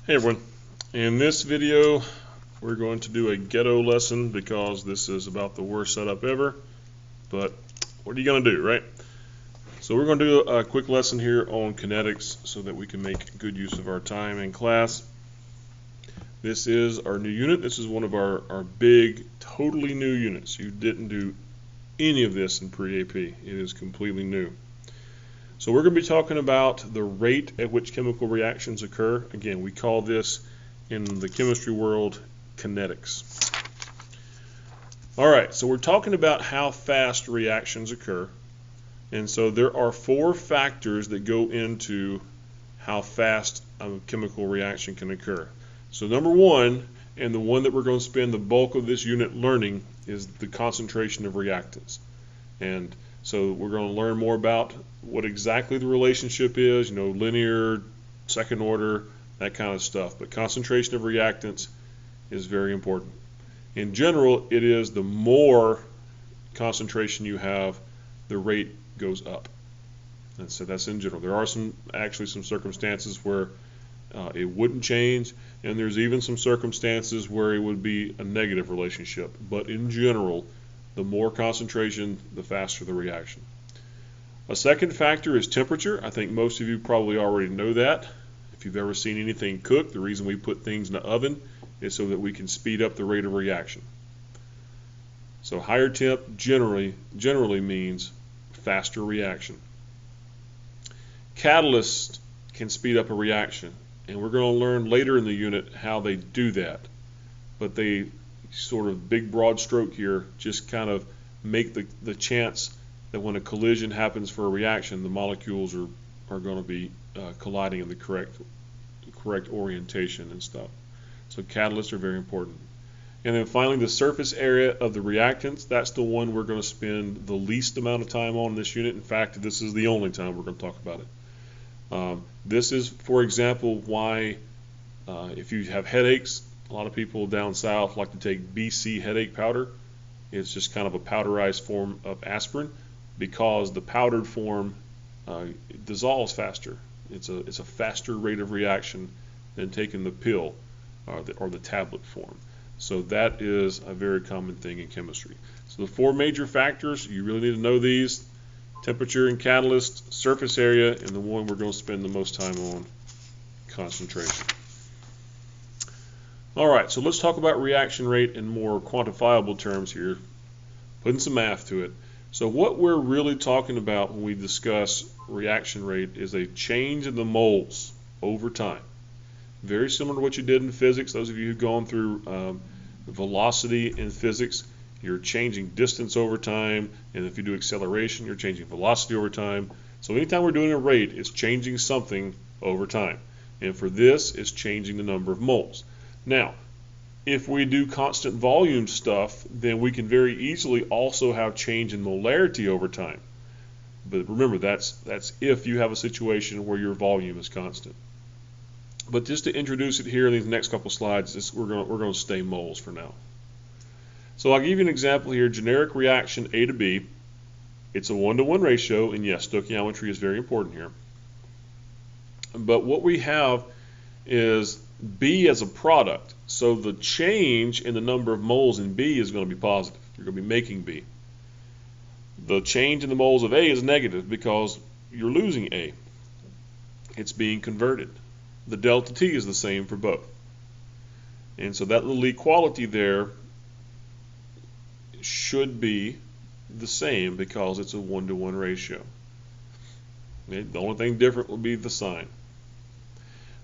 Hey everyone, in this video we're going to do a ghetto lesson because this is about the worst setup ever, but what are you going to do, right? So we're going to do a quick lesson here on kinetics so that we can make good use of our time in class. This is our new unit. This is one of our big, totally new units. You didn't do any of this in pre-AP. It is completely new. So we're going to be talking about the rate at which chemical reactions occur. Again, we call this in the chemistry world kinetics. All right, so we're talking about how fast reactions occur. And so there are four factors that go into how fast a chemical reaction can occur. So number one, and the one that we're going to spend the bulk of this unit learning, is the concentration of reactants. And so we're going to learn more about what exactly the relationship is, linear, second order, that kind of stuff. But concentration of reactants is very important. In general, it is the more concentration you have, the rate goes up. And so that's in general. There are actually some circumstances where it wouldn't change, and there's even some circumstances where it would be a negative relationship. But in general, the more concentration, the faster the reaction. A second factor is temperature. I think most of you probably already know that. If you've ever seen anything cooked, the reason we put things in the oven is so that we can speed up the rate of reaction. So higher temp generally means faster reaction. Catalysts can speed up a reaction, and we're going to learn later in the unit how they do that. But they sort of big broad stroke here just kind of make the chance that when a collision happens for a reaction, the molecules are going to be colliding in the correct orientation and stuff. So catalysts are very important. And then finally, the surface area of the reactants, that's the one we're going to spend the least amount of time on in this unit. In fact, this is the only time we're going to talk about it. This is, for example, why if you have headaches, a lot of people down south like to take BC headache powder. It's just kind of a powderized form of aspirin because the powdered form dissolves faster. It's a faster rate of reaction than taking the pill or the tablet form. So that is a very common thing in chemistry. So the four major factors, you really need to know these: temperature and catalyst, surface area, and the one we're going to spend the most time on, concentration. All right, so let's talk about reaction rate in more quantifiable terms here, putting some math to it. So what we're really talking about when we discuss reaction rate is a change in the moles over time. Very similar to what you did in physics. Those of you who've gone through velocity in physics, you're changing distance over time, and if you do acceleration, you're changing velocity over time. So anytime we're doing a rate, it's changing something over time. And for this, it's changing the number of moles. Now, if we do constant volume stuff, then we can very easily also have change in molarity over time. But remember, that's if you have a situation where your volume is constant. But just to introduce it here in these next couple slides, we're going to stay moles for now. So I'll give you an example here. Generic reaction A to B. It's a 1-to-1 ratio, and yes, stoichiometry is very important here. But what we have is B as a product. So the change in the number of moles in B is going to be positive. You're going to be making B. The change in the moles of A is negative because you're losing A. It's being converted. The delta T is the same for both. And so that little equality there should be the same because it's a 1-to-1 ratio. Okay? The only thing different will be the sign.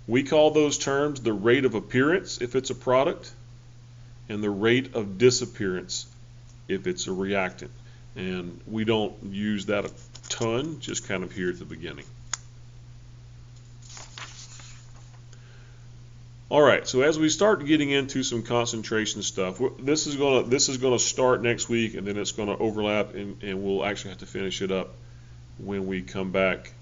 We call those terms the rate of appearance if it's a product, and the rate of disappearance if it's a reactant. And we don't use that a ton, just kind of here at the beginning. All right, so as we start getting into some concentration stuff, this is going to start next week, and then it's going to overlap, and we'll actually have to finish it up when we come back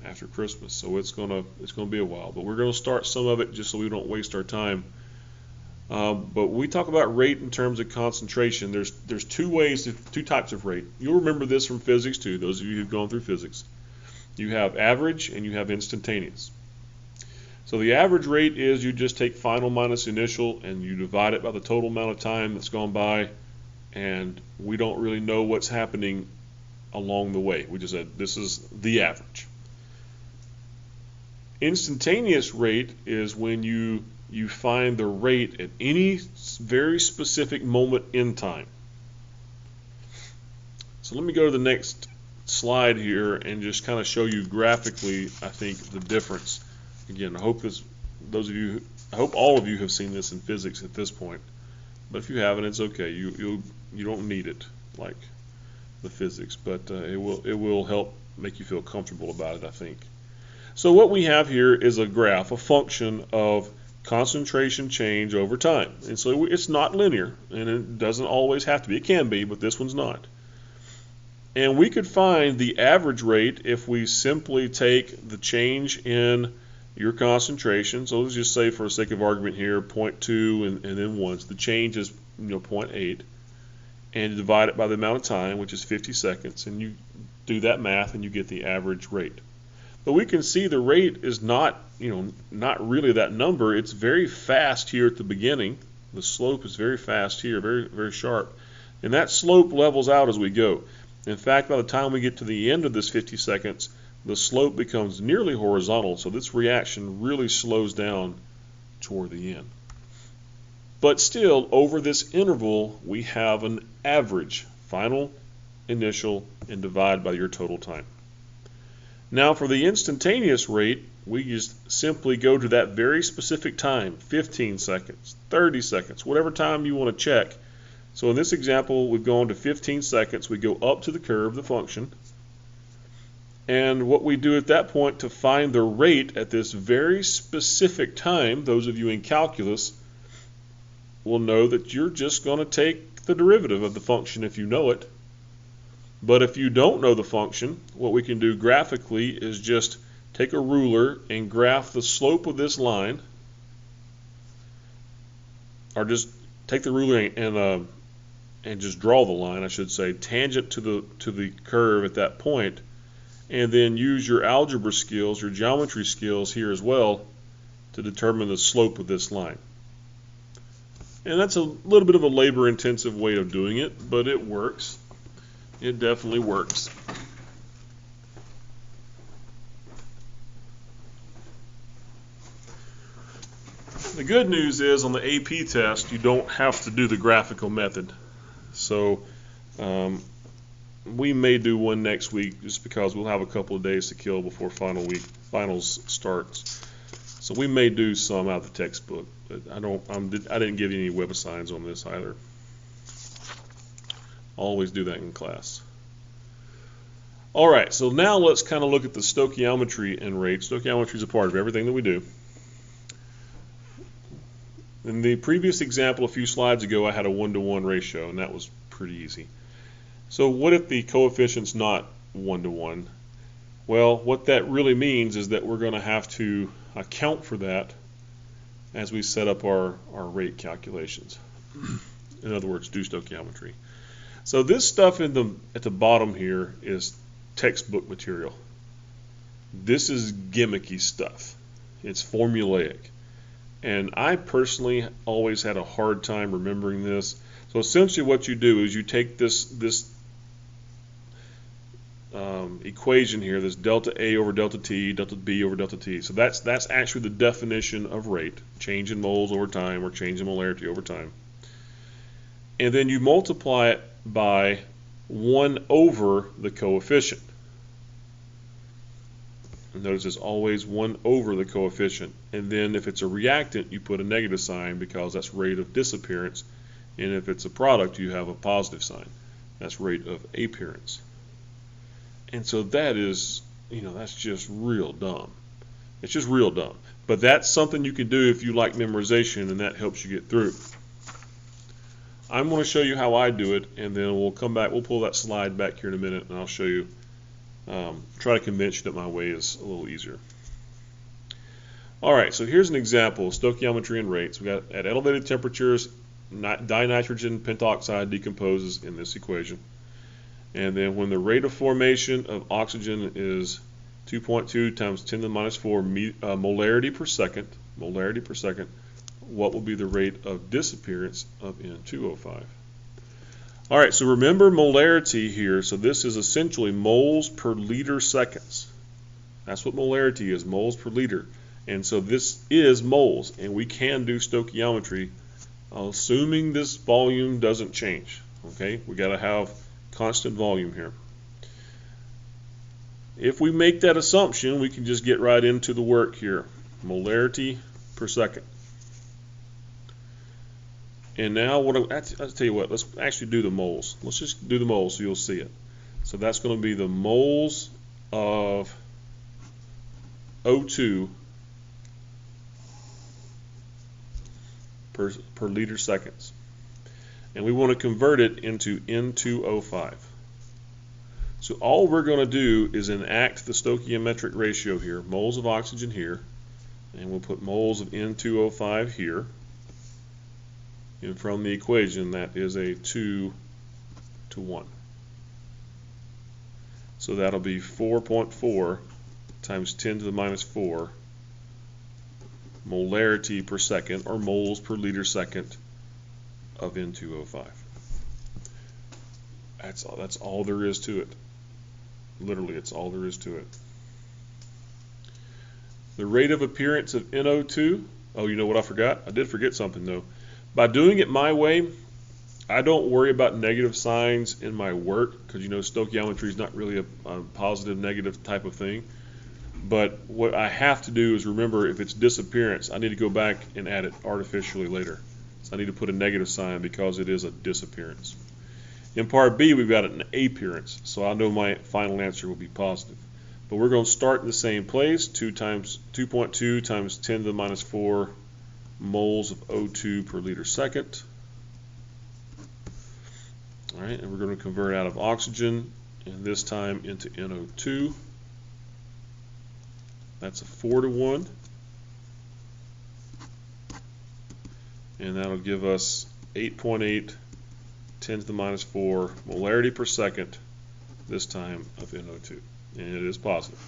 after Christmas. So it's going to be a while, but we're going to start some of it just so we don't waste our time. But we talk about rate in terms of concentration. There's two types of rate. You'll remember this from physics too, those of you who've gone through physics. You have average and you have instantaneous. So the average rate is you just take final minus initial and you divide it by the total amount of time that's gone by, and we don't really know what's happening along the way. We just said this is the average. Instantaneous rate is when you find the rate at any very specific moment in time. So let me go to the next slide here and just kind of show you graphically, I think, the difference. Again, I hope all of you have seen this in physics at this point, but if you haven't, it's okay. You don't need it like the physics, but it will help make you feel comfortable about it, I think. So what we have here is a graph, a function of concentration change over time, and so it's not linear, and it doesn't always have to be. It can be, but this one's not. And we could find the average rate if we simply take the change in your concentration. So let's just say, for the sake of argument here, 0.2 and then 1. So the change is 0.8, and you divide it by the amount of time, which is 50 seconds, and you do that math and you get the average rate. But we can see the rate is not really that number. It's very fast here at the beginning. The slope is very fast here, very, very sharp. And that slope levels out as we go. In fact, by the time we get to the end of this 50 seconds, the slope becomes nearly horizontal, so this reaction really slows down toward the end. But still, over this interval, we have an average, final, initial, and divide by your total time. Now for the instantaneous rate, we just simply go to that very specific time, 15 seconds, 30 seconds, whatever time you want to check. So in this example, we've gone to 15 seconds. We go up to the curve, the function. And what we do at that point to find the rate at this very specific time, those of you in calculus will know that you're just going to take the derivative of the function if you know it. But if you don't know the function, what we can do graphically is just take a ruler and graph the slope of this line, or just take the ruler and just draw the line, I should say, tangent to the curve at that point, and then use your algebra skills, your geometry skills here as well to determine the slope of this line. And that's a little bit of a labor-intensive way of doing it, but it works. It definitely works. The good news is on the AP test, you don't have to do the graphical method. So we may do one next week just because we'll have a couple of days to kill before finals starts. So we may do some out of the textbook, but I didn't give you any web assigns on this either. Always do that in class. All right, so now let's kind of look at the stoichiometry and rates. Stoichiometry is a part of everything that we do. In the previous example a few slides ago, I had a 1-to-1 ratio, and that was pretty easy. So what if the coefficient's not 1-to-1? Well, what that really means is that we're going to have to account for that as we set up our rate calculations. In other words, do stoichiometry. So this stuff at the bottom here is textbook material. This is gimmicky stuff. It's formulaic. And I personally always had a hard time remembering this. So essentially what you do is you take this equation here, this delta A over delta T, delta B over delta T. So that's actually the definition of rate, change in moles over time or change in molarity over time. And then you multiply it by 1 over the coefficient. And notice it's always 1 over the coefficient. And then if it's a reactant, you put a negative sign because that's rate of disappearance. And if it's a product, you have a positive sign. That's rate of appearance. And so that is, that's just real dumb. It's just real dumb. But that's something you can do if you like memorization, and that helps you get through. I'm going to show you how I do it, and then we'll come back. We'll pull that slide back here in a minute, and I'll show you. Try to convince you that my way is a little easier. All right, so here's an example of stoichiometry and rates. We got at elevated temperatures, dinitrogen pentoxide decomposes in this equation. And then when the rate of formation of oxygen is 2.2 times 10 to the minus 4 molarity per second. What will be the rate of disappearance of N2O5? All right, so remember molarity here. So this is essentially moles per liter seconds. That's what molarity is, moles per liter. And so this is moles, and we can do stoichiometry, assuming this volume doesn't change. Okay, we got to have constant volume here. If we make that assumption, we can just get right into the work here. Molarity per second. And now, I'll tell you what, let's actually do the moles. Let's just do the moles so you'll see it. So that's going to be the moles of O2 per liter seconds. And we want to convert it into N2O5. So all we're going to do is enact the stoichiometric ratio here, moles of oxygen here, and we'll put moles of N2O5 here. And from the equation, that is a 2 to 1. So that'll be 4.4 times 10 to the minus 4 molarity per second, or moles per liter second, of N2O5. That's all there is to it. Literally, it's all there is to it. The rate of appearance of NO2. Oh, you know what I forgot? I did forget something though. By doing it my way, I don't worry about negative signs in my work, because you know stoichiometry is not really a positive negative type of thing. But what I have to do is remember, if it's disappearance, I need to go back and add it artificially later. So I need to put a negative sign because it is a disappearance. In part B, we've got an appearance, so I know my final answer will be positive. But we're going to start in the same place, 2.2 times 10 to the minus 4 moles of O2 per liter second. All right, and we're going to convert out of oxygen, and this time into NO2. That's a 4 to 1. And that'll give us 8.8 10 to the minus 4 molarity per second, this time of NO2. And it is positive.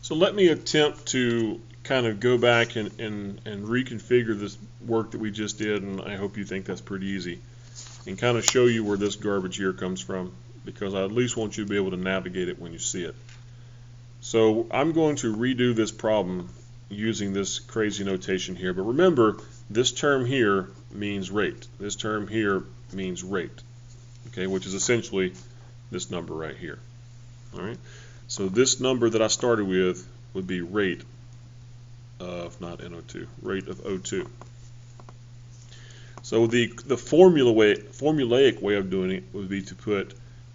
So let me attempt to kind of go back and reconfigure this work that we just did, and I hope you think that's pretty easy, and kind of show you where this garbage here comes from, because I at least want you to be able to navigate it when you see it. So I'm going to redo this problem using this crazy notation here, but remember, this term here means rate. This term here means rate, okay, which is essentially this number right here. All right, so this number that I started with would be rate of, not NO2, rate of O2. So the formulaic way of doing it would be to put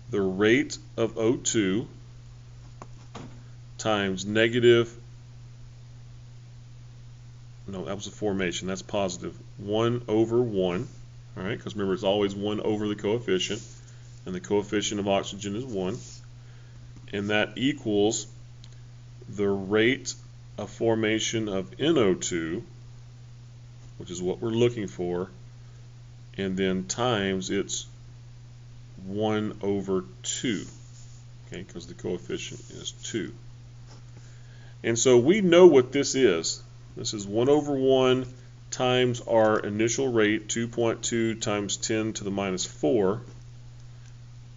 the rate of O2 times negative, no, that was a formation, that's positive, 1 over 1, all right, because remember it's always 1 over the coefficient, and the coefficient of oxygen is 1, and that equals the rate of formation of NO2, which is what we're looking for, and then times its 1 over 2, okay, because the coefficient is 2. And so we know what this is. This is 1 over 1 times our initial rate, 2.2 times 10 to the minus 4.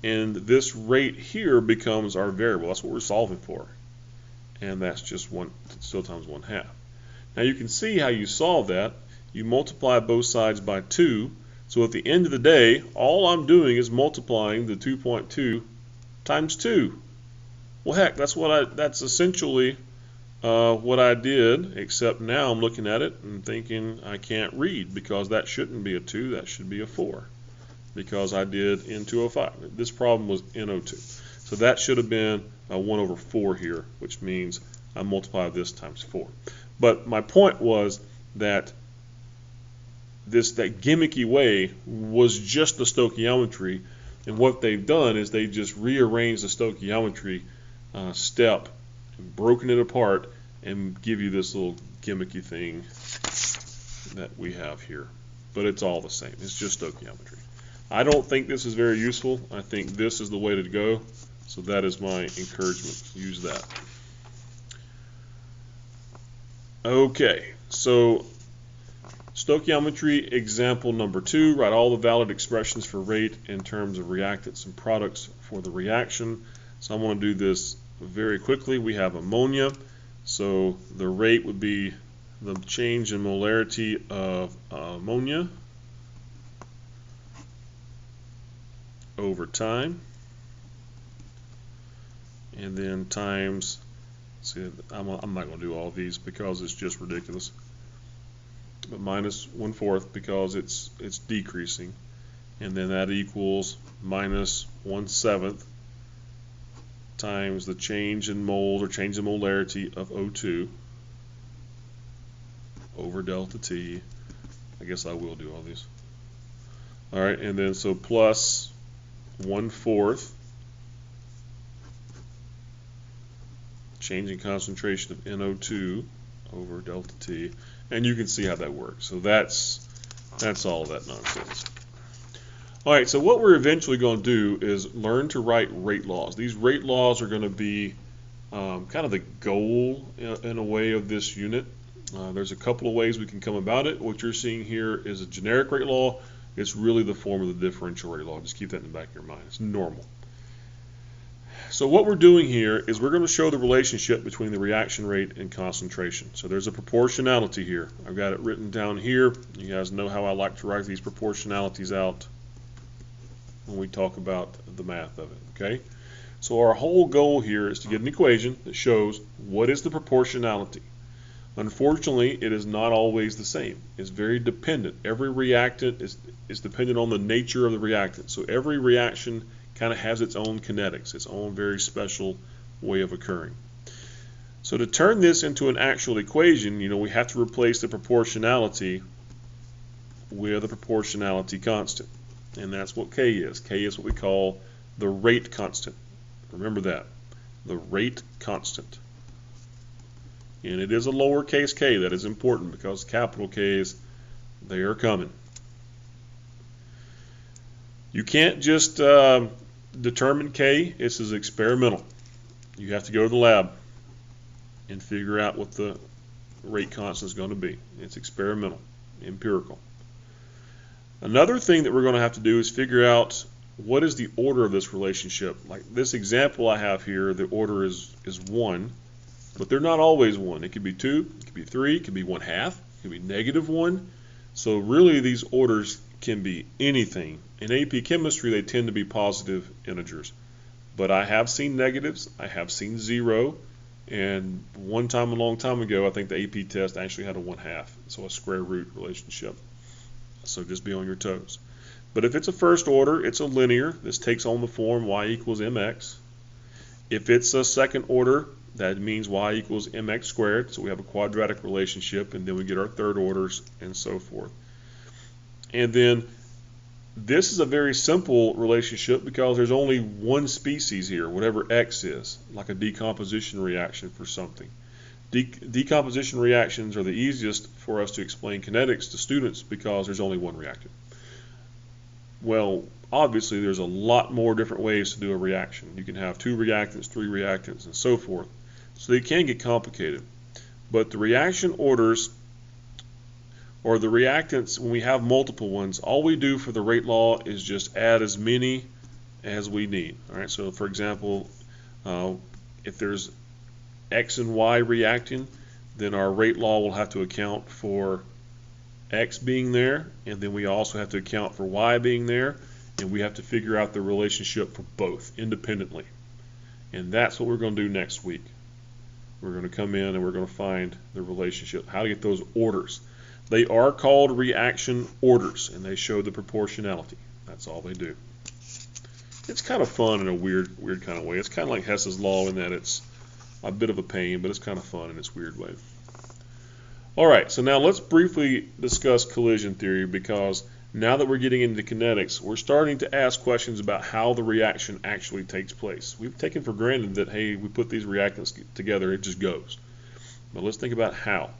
And this rate here becomes our variable. That's what we're solving for. And that's just still times 1/2. Now you can see how you solve that. You multiply both sides by 2. So at the end of the day, all I'm doing is multiplying the 2.2 times 2. Well, heck, that's essentially what I did, except now I'm looking at it and thinking I can't read, because that shouldn't be a 2, that should be a 4, because I did N2O5. This problem was NO2. So that should have been a 1 over 4 here, which means I multiply this times 4. But my point was that that gimmicky way was just the stoichiometry, and what they've done is they just rearranged the stoichiometry step and broken it apart and give you this little gimmicky thing that we have here. But it's all the same. It's just stoichiometry. I don't think this is very useful. I think this is the way to go. So that is my encouragement. Use that. Okay, so stoichiometry example number 2. Write all the valid expressions for rate in terms of reactants and products for the reaction. So I'm going to do this very quickly. We have ammonia. So the rate would be the change in molarity of ammonia over time, and then times, see, I'm not going to do all of these because it's just ridiculous, but minus 1/4 because it's decreasing, and then that equals minus 1/7 times the change in moles or change in molarity of O2 over delta T. I guess I will do all these. All right, and then so plus 1/4 change in concentration of NO2 over delta T, and you can see how that works. So that's all of that nonsense. All right, so what we're eventually going to do is learn to write rate laws. These rate laws are going to be kind of the goal in a way of this unit. There's a couple of ways we can come about it. What you're seeing here is a generic rate law. It's really the form of the differential rate law. Just keep that in the back of your mind. It's normal. So what we're doing here is we're going to show the relationship between the reaction rate and concentration. So there's a proportionality here. I've got it written down here. You guys know how I like to write these proportionalities out when we talk about the math of it. Okay? So our whole goal here is to get an equation that shows what is the proportionality. Unfortunately, it is not always the same. It's very dependent. Every reactant is dependent on the nature of the reactant. So every reaction kind of has its own kinetics, its own very special way of occurring. So to turn this into an actual equation, we have to replace the proportionality with a proportionality constant. And that's what K is. K is what we call the rate constant. Remember that, the rate constant. And it is a lowercase k. That is important because capital K's, they are coming. You can't just determine K. This is experimental. You have to go to the lab and figure out what the rate constant is going to be. It's experimental, empirical. Another thing that we're going to have to do is figure out what is the order of this relationship. Like this example I have here, the order is 1. But they're not always 1. It could be 2, it could be 3, it could be 1/2, it could be -1. So really these orders can be anything. In AP chemistry they tend to be positive integers. But I have seen negatives, I have seen 0, and one time a long time ago I think the AP test actually had a 1/2, so a square root relationship. So just be on your toes. But if it's a first order, it's a linear. This takes on the form y equals mx. If it's a second order, that means y equals mx squared, so we have a quadratic relationship, and then we get our third orders and so forth. And then this is a very simple relationship because there's only one species here, whatever x is, like a decomposition reaction for something. Decomposition reactions are the easiest for us to explain kinetics to students because there's only one reactant. Well, obviously there's a lot more different ways to do a reaction. You can have 2 reactants, 3 reactants, and so forth. So they can get complicated. But the reaction orders, or the reactants, when we have multiple ones, all we do for the rate law is just add as many as we need. All right. So for example, if there's X and Y reacting, then our rate law will have to account for X being there, and then we also have to account for Y being there, and we have to figure out the relationship for both independently. And that's what we're going to do next week. We're going to come in and we're going to find the relationship, how to get those orders. They are called reaction orders, and they show the proportionality. That's all they do. It's kind of fun in a weird kind of way. It's kind of like Hess's law in that it's a bit of a pain, but it's kind of fun in its weird way. All right, so now let's briefly discuss collision theory, because now that we're getting into kinetics, we're starting to ask questions about how the reaction actually takes place. We've taken for granted that, hey, we put these reactants together, it just goes. But let's think about how.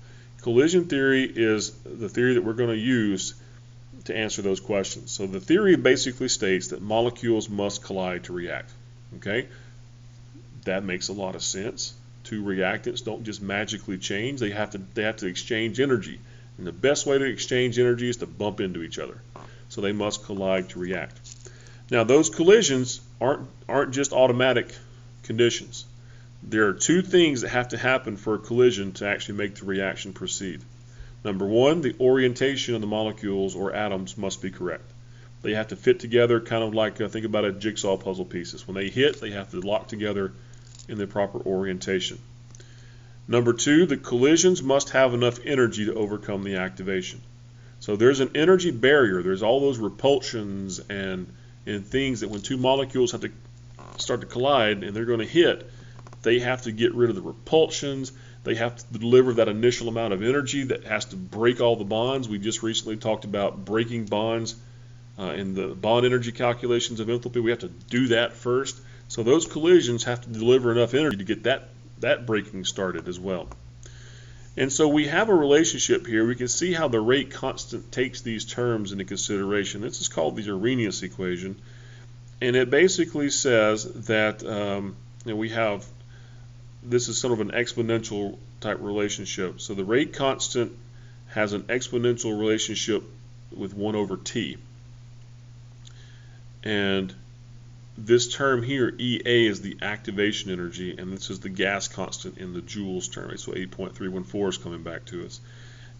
Collision theory is the theory that we're going to use to answer those questions. So the theory basically states that molecules must collide to react. Okay? That makes a lot of sense. Two reactants don't just magically change. They have to exchange energy. And the best way to exchange energy is to bump into each other. So they must collide to react. Now those collisions aren't just automatic conditions. There are two things that have to happen for a collision to actually make the reaction proceed. Number one, the orientation of the molecules or atoms must be correct. They have to fit together kind of like, think about a jigsaw puzzle pieces. When they hit, they have to lock together in the proper orientation. Number two, the collisions must have enough energy to overcome the activation. So there's an energy barrier. There's all those repulsions and things that when two molecules have to start to collide and they're going to hit, they have to get rid of the repulsions. They have to deliver that initial amount of energy that has to break all the bonds. We just recently talked about breaking bonds in the bond energy calculations of enthalpy. We have to do that first. So those collisions have to deliver enough energy to get that breaking started as well. And so we have a relationship here. We can see how the rate constant takes these terms into consideration. This is called the Arrhenius Equation. And it basically says that we have, this is sort of an exponential type relationship. So the rate constant has an exponential relationship with 1 over t. And this term here, EA, is the activation energy, and this is the gas constant in the joules term. So 8.314 is coming back to us.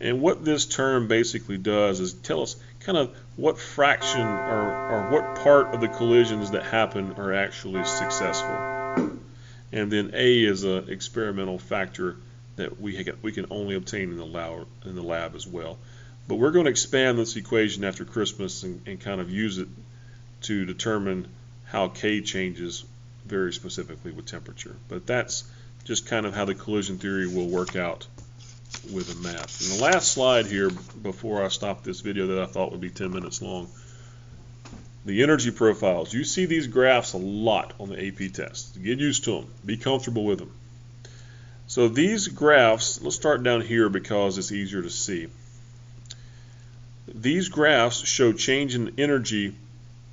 And what this term basically does is tell us kind of what fraction or what part of the collisions that happen are actually successful. And then A is an experimental factor that we can only obtain in the lab as well. But we're going to expand this equation after Christmas and kind of use it to determine how K changes very specifically with temperature. But that's just kind of how the collision theory will work out with the math. And the last slide here before I stop this video that I thought would be 10 minutes long, the energy profiles. You see these graphs a lot on the AP test. Get used to them. Be comfortable with them. So these graphs, let's start down here because it's easier to see. These graphs show change in energy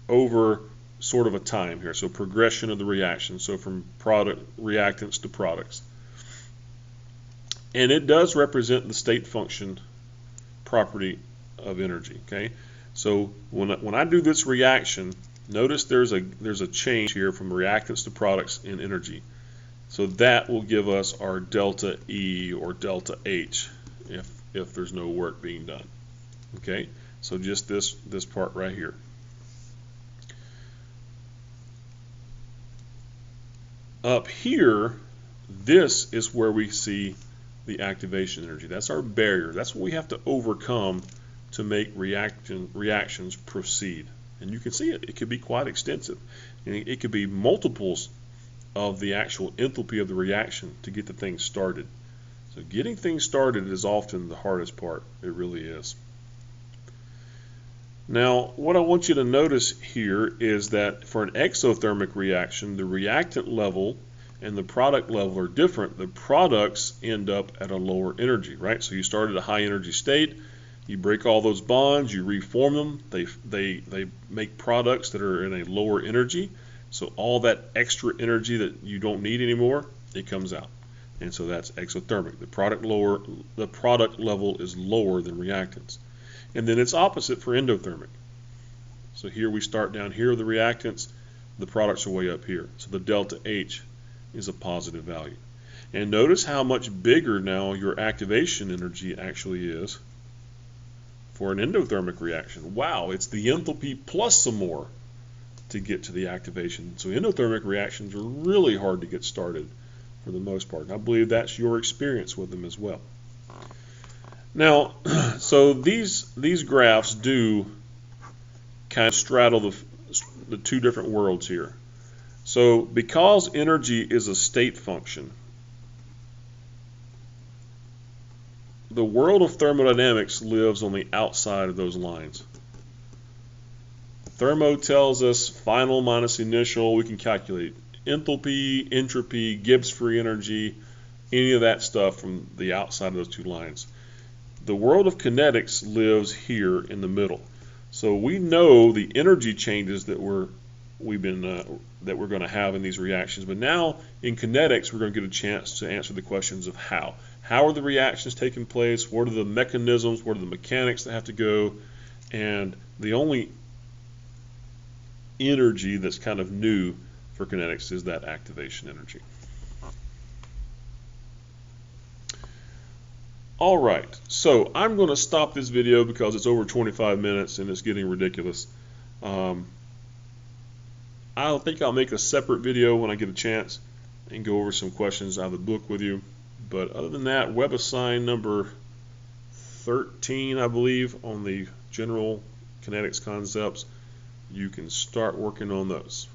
over sort of a time here, so progression of the reaction, so from reactants to products. And it does represent the state function property of energy. Okay, so when I do this reaction, notice there's a change here from reactants to products in energy. So that will give us our delta E or delta H if there's no work being done. Okay, so just this part right here. Up here, this is where we see the activation energy. That's our barrier. That's what we have to overcome to make reactions proceed. And you can see it. It could be quite extensive. And it could be multiples of the actual enthalpy of the reaction to get the thing started. So getting things started is often the hardest part. It really is. Now, what I want you to notice here is that for an exothermic reaction, the reactant level and the product level are different. The products end up at a lower energy, right? So you start at a high energy state, you break all those bonds, you reform them, they make products that are in a lower energy. So all that extra energy that you don't need anymore, it comes out. And so that's exothermic. The product level is lower than reactants. And then it's opposite for endothermic. So here we start down here with the reactants, the products are way up here. So the delta H is a positive value. And notice how much bigger now your activation energy actually is for an endothermic reaction. Wow, it's the enthalpy plus some more to get to the activation. So endothermic reactions are really hard to get started for the most part. And I believe that's your experience with them as well. Now, so these graphs do kind of straddle the two different worlds here. So because energy is a state function, the world of thermodynamics lives on the outside of those lines. Thermo tells us final minus initial. We can calculate enthalpy, entropy, Gibbs free energy, any of that stuff from the outside of those two lines. The world of kinetics lives here in the middle. So we know the energy changes that we're going to have in these reactions, but now in kinetics we're going to get a chance to answer the questions of how. How are the reactions taking place? What are the mechanisms? What are the mechanics that have to go? And the only energy that's kind of new for kinetics is that activation energy. All right, so I'm going to stop this video because it's over 25 minutes and it's getting ridiculous. I think I'll make a separate video when I get a chance and go over some questions out of the book with you. But other than that, web assign number 13, I believe, on the general kinetics concepts, you can start working on those.